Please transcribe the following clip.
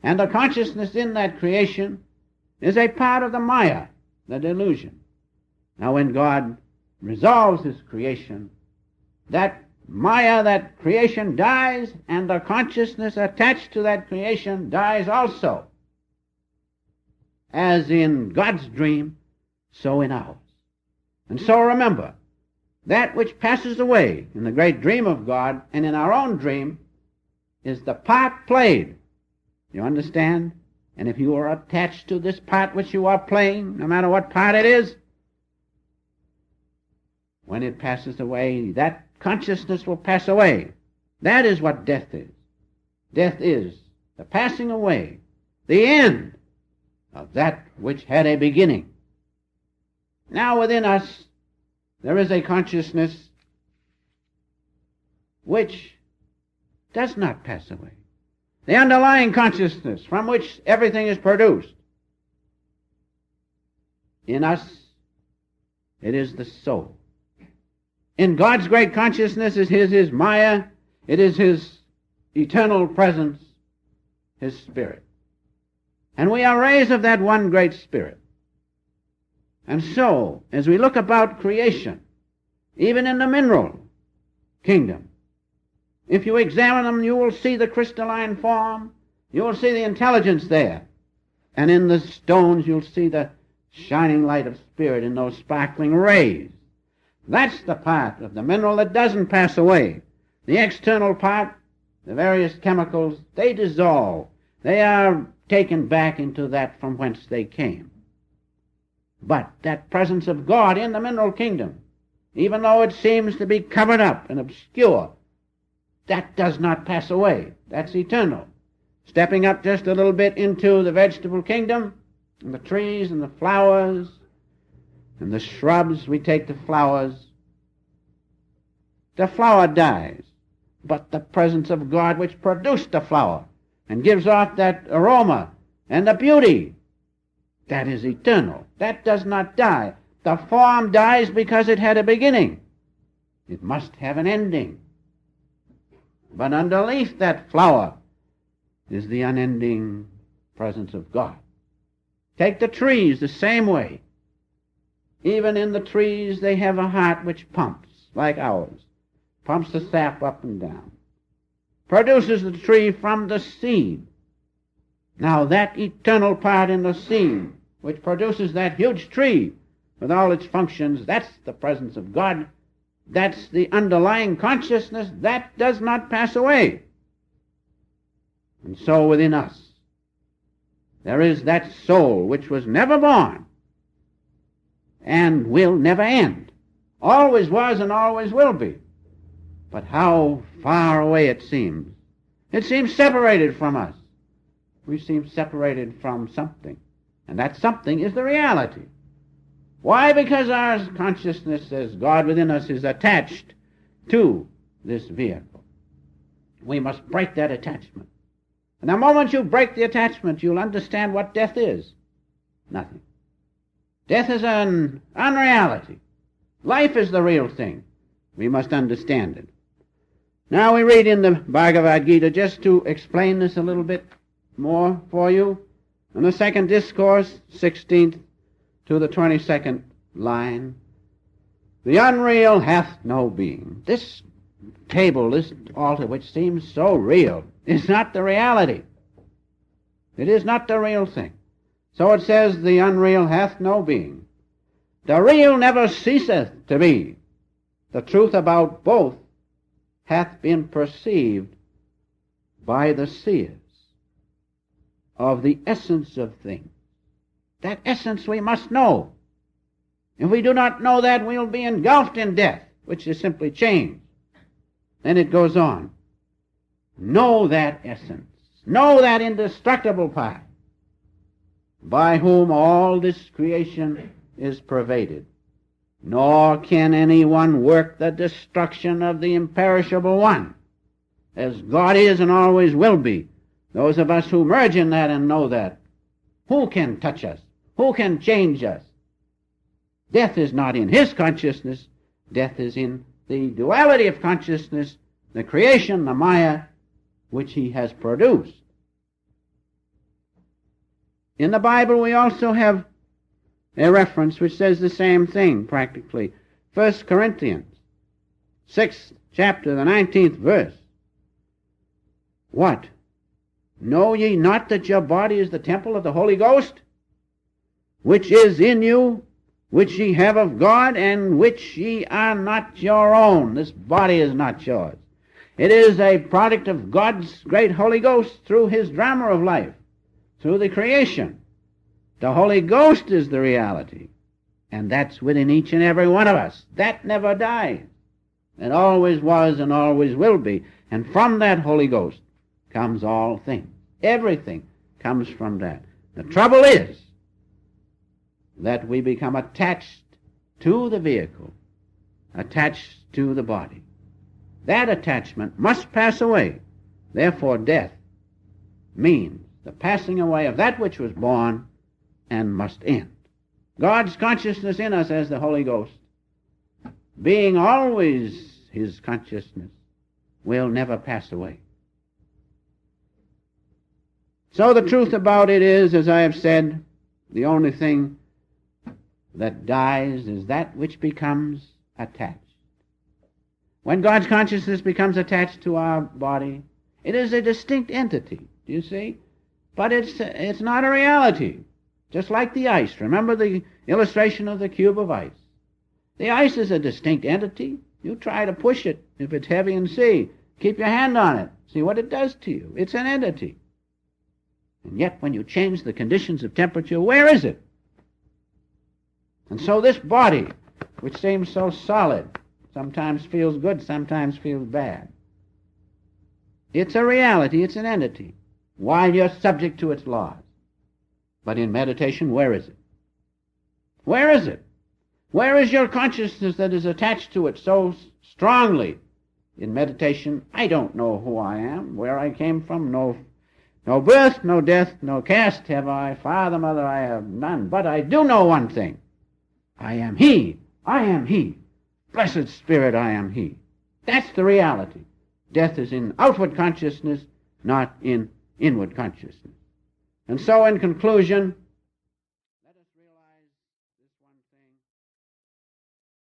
And the consciousness in that creation is a part of the Maya, the delusion. Now when God resolves his creation, that Maya, that creation dies, and the consciousness attached to that creation dies also. As in God's dream, so in ours. And so remember, that which passes away in the great dream of God and in our own dream is the part played. You understand? And if you are attached to this part which you are playing, no matter what part it is, when it passes away, that consciousness will pass away. That is what death is. Death is the passing away, the end of that which had a beginning. Now within us, there is a consciousness which does not pass away. The underlying consciousness from which everything is produced. In us, it is the soul. In God's great consciousness is his Maya, it is his eternal presence, his spirit. And we are raised of that one great spirit. And so, as we look about creation, even in the mineral kingdom, if you examine them, you will see the crystalline form, you will see the intelligence there. And in the stones, you'll see the shining light of spirit in those sparkling rays. That's the part of the mineral that doesn't pass away. The external part, the various chemicals, they dissolve. They are taken back into that from whence they came. But that presence of God in the mineral kingdom, even though it seems to be covered up and obscure, that does not pass away. That's eternal. Stepping up just a little bit into the vegetable kingdom, and the trees and the flowers and the shrubs, we take the flowers. The flower dies, but the presence of God which produced the flower and gives off that aroma and the beauty, that is eternal. That does not die. The form dies because it had a beginning. It must have an ending. But underneath that flower is the unending presence of God. Take the trees the same way. Even in the trees they have a heart which pumps, like ours, pumps the sap up and down, produces the tree from the seed. Now that eternal part in the seed, which produces that huge tree with all its functions, that's the presence of God. That's the underlying consciousness that does not pass away. And so within us, there is that soul which was never born and will never end. Always was and always will be. But how far away it seems. It seems separated from us. We seem separated from something. And that something is the reality. Why? Because our consciousness as God within us is attached to this vehicle. We must break that attachment. And the moment you break the attachment, you'll understand what death is. Nothing. Death is an unreality. Life is the real thing. We must understand it. Now we read in the Bhagavad Gita, just to explain this a little bit more for you, in the second discourse, 16th to the 22nd line, the unreal hath no being. This table, this altar, which seems so real, is not the reality. It is not the real thing. So it says, the unreal hath no being. The real never ceaseth to be. The truth about both hath been perceived by the seers of the essence of things. That essence we must know. If we do not know that, we'll be engulfed in death, which is simply change. Then it goes on. Know that essence. Know that indestructible part, by whom all this creation is pervaded. Nor can anyone work the destruction of the imperishable one, as God is and always will be. Those of us who merge in that and know that, who can touch us? Who can change us? Death is not in his consciousness. Death is in the duality of consciousness, the creation, the Maya, which he has produced. In the Bible we also have a reference which says the same thing practically. 1 Corinthians, 6th chapter, the 19th verse. What? Know ye not that your body is the temple of the Holy Ghost, which is in you, which ye have of God, and which ye are not your own? This body is not yours. It is a product of God's great Holy Ghost through his drama of life, through the creation. The Holy Ghost is the reality, and that's within each and every one of us. That never dies. It always was and always will be. And from that Holy Ghost comes all things. Everything comes from that. The trouble is that we become attached to the vehicle, attached to the body. That attachment must pass away. Therefore, death means the passing away of that which was born and must end. God's consciousness in us as the Holy Ghost, being always his consciousness, will never pass away. So the truth about it is, as I have said, the only thing that dies is that which becomes attached. When God's consciousness becomes attached to our body, it is a distinct entity, do you see? But it's not a reality, just like the ice. Remember the illustration of the cube of ice. The ice is a distinct entity. You try to push it if it's heavy and see. Keep your hand on it. See what it does to you. It's an entity. And yet when you change the conditions of temperature, where is it? And so this body, which seems so solid, sometimes feels good, sometimes feels bad. It's a reality, it's an entity, while you're subject to its laws. But in meditation, where is it? Where is it? Where is your consciousness that is attached to it so strongly? In meditation, I don't know who I am, where I came from, no birth, no death, no caste have I, father, mother, I have none. But I do know one thing. I am he. I am he. Blessed Spirit, I am he. That's the reality. Death is in outward consciousness, not in inward consciousness. And so in conclusion,